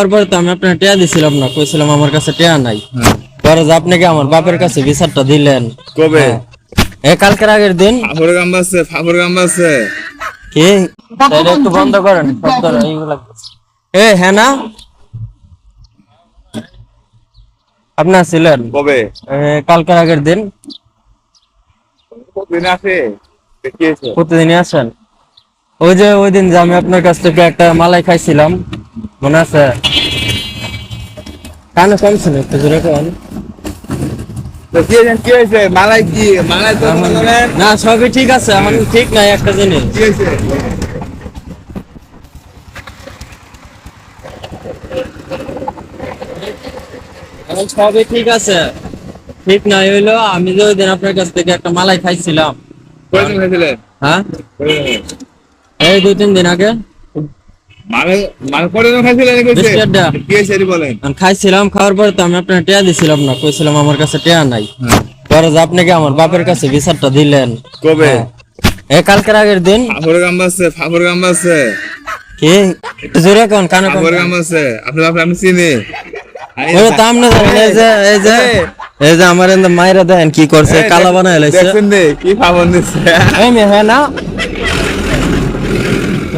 খাওয়ার পরে তো আমি আপনার টিয়া দিছিলাম না, কইছিলাম আমার কাছে টিয়া নাই। পরে যে আপনাকে আমার বাপের কাছে বিচারটা দিলেন কবে? কালকের আগের দিন। ফাফর গাম্বা আছে কি তাহলে একটু বন্ধ করেন এইগুলা। হ্যাঁ না, আপনি ছিলেন কবে? কালকের আগের দিন। কতদিন আছে দেখিয়েছে? প্রতিদিনই আসেন? ওই যে ওই দিন যে আমি আপনার কাছ থেকে একটা মালাই খাইছিলাম, মনে আছে? কানে কমছিল একটু জোরে করেন। কি হয়েছে? মালাই কি মালাই তো না সবই ঠিক আছে, এখন ঠিক নাই একটা জিনিস। কি হয়েছে? এখন সবই ঠিক আছে, ঠিক নাই হইলো আমি যে ওই দিন আপনার কাছ থেকে একটা মালাই খাইছিলাম। কয়দিন হয়েছিলেন? হ্যাঁ এই 2-3 দিন আগে মানে মানে কয়দিন খাইছিলেন? বিস্কিটটা কি হয়েছে বলেন? খাইছিলাম, খাওয়ার পরে তো আমি আপনার টিয়া দিছিলাম না, কইছিলাম আমার কাছে টিয়া নাই। পরে যে আপনাকে আমার বাপের কাছে বিচারটা দিলেন কবে? কালকের আগের দিন। ফাফর গাম্বা আছে কি একটু জোরে কোন, কানে কোন। ফাফর গাম্বা আছে আপনি আপনি চিনি? ওই তো আমনে জানেন, এই যে আমার এন্ড মাইরা দেন কি করছে, কালা বানায় লাইছে। দেখছেন নে কি ফাফর দিছে? এই মে হ্যাঁ না,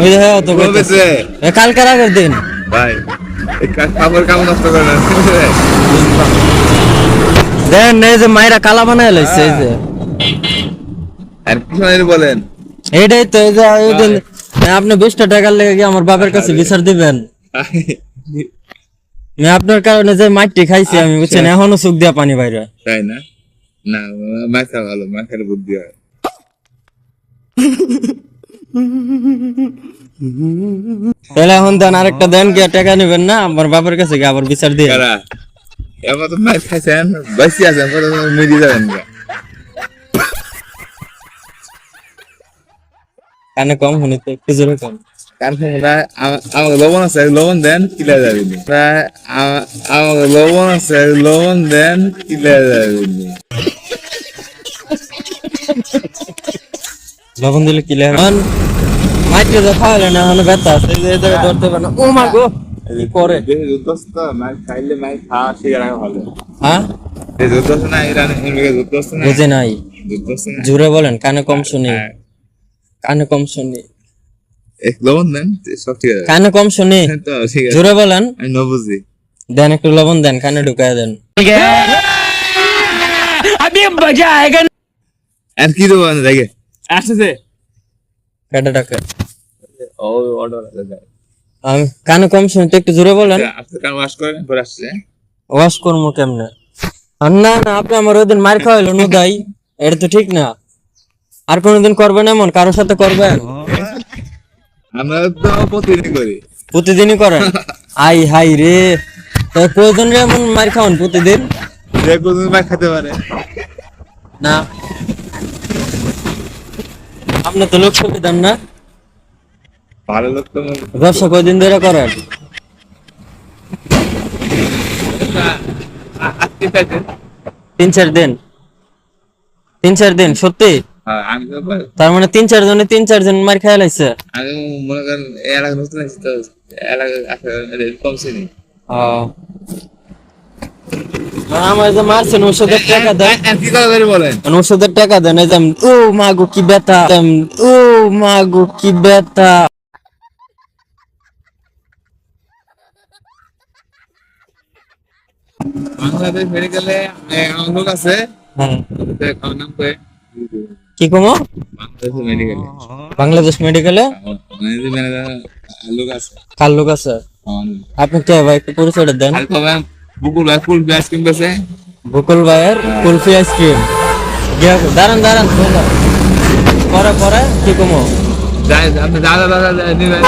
ওই যে হ্যাঁ তো কইতেছে কালকের আগের দিন। ভাই এই ফাফর কাম নষ্ট করে না দেন এই যে মাইরা কালা বানায় লাইছে। এই যে আর কি শুনেন বলেন? এইটাই তো, এই যে ওই দিন আপনি 20টা টাকার লেগে গিয়ে আমার বাপের কাছে বিচার দিবেন। আপনার কারণে যে মাইটি খাইছি আমি, বুঝছেন, এখনো চোখ দিয়া পানি বাইরে। তাই না? না মাথা ভালো, মাথার বুদ্ধি হয়। তাহলে এখন দেন আরেকটা দেন, গিয়া টাকা নেবেন না আমার বাপের কাছে গিয়ে আবার বিচার দিয়ে। কারা এবার তো মাছ খাইছেন, বেশি আছেন, কত মুড়ি যাবেন না। কানে কম শুনিতে একটু জোরে কম। কারণ আমাকে লবণ আছে, লবণ দেন কিলা যাবে আমাকে লবণ আছে, লবণ দেন কিলা যাবে। লবণ দিলে কি লেন মাইটি যে খাওয়ালে না, এখন ব্যথা আছে, এই জায়গায় ধরতে পারে না। ও মা গো কি করে? খাইলে মাছ খাওয়া শিখে রাখা ভালো। হ্যাঁ যুদ্ধ না ইরান যুদ্ধ না, বুঝে নাই, যুদ্ধ না। জোরে বলেন, কানে কম শুনি, কানে কম শুনি। লবণ দেন সব ঠিক আছে, কানে কম শুনি, তো ঠিক আছে। জোরে বলেন। আমি ন বুঝি দেন একটু লবণ দেন, কানে ঢুকায় দেন। अभी मजा आएगा। আর কি দেবো দেখে আসছে কেটে ডাকে ও অর্ডার আছে। আমি কানে কম শুনি তো, একটু জোরে বলেন। আপনি কাম ওয়াশ করেন পরে আসছে। ওয়াশ করবো কেমনে? আর না না, আপনি আমার ওই দিন মার খাওয়াইলো নুদাই, এটা তো ঠিক না। আর কোনদিন করবেন এমন, কারোর সাথে করবেন? আমরা তো প্রতিদিন করি। প্রতিদিনই করেন? আই হাই রে, তো প্রয়োজন রে এমন মার খাওয়ান প্রতিদিন? যে কোনদিন মাছ খেতে পারে না, আপনি তো লোক দেন না। ভালো লোক তো ব্যবসা কয়দিন ধরে করেন? আজকে পাইছে। 3-4 দিন? 3-4 দিন সত্যি? হ্যাঁ আমি তো তার মানে 3-4 জনে 3-4 জন মার খেয়ে লাইছে। আমি মনে করেন এলাকা নতুন আসছি তো, এলাকা কমছে নি। আমার যে মারছেন ওষুধের টাকা দেন, কি কথা বলেন? ওষুধের টাকা দেন। এই যে ও মা গো কি ব্যথা, ও মা গো কি ব্যথা। বাংলাদেশ মেডিকেলে লোক আছে, হ্যাঁ খাওয়ার নাম করে কি কমো? বাংলাদেশ মেডিকেলে, বাংলাদেশ মেডিকেলে লোক আছে, কার লোক আছে? আপনি কে ভাই, একটু পরিচয়টা দেন। বুকুল ভাই ফুল আইসক্রিম বেছে। বকুল ভাইয়ের কুলফি আইসক্রিম। দাঁড়ান দাঁড়ান, পরে পরে কি কমো? আপনি দাদা দাদা নিবেন।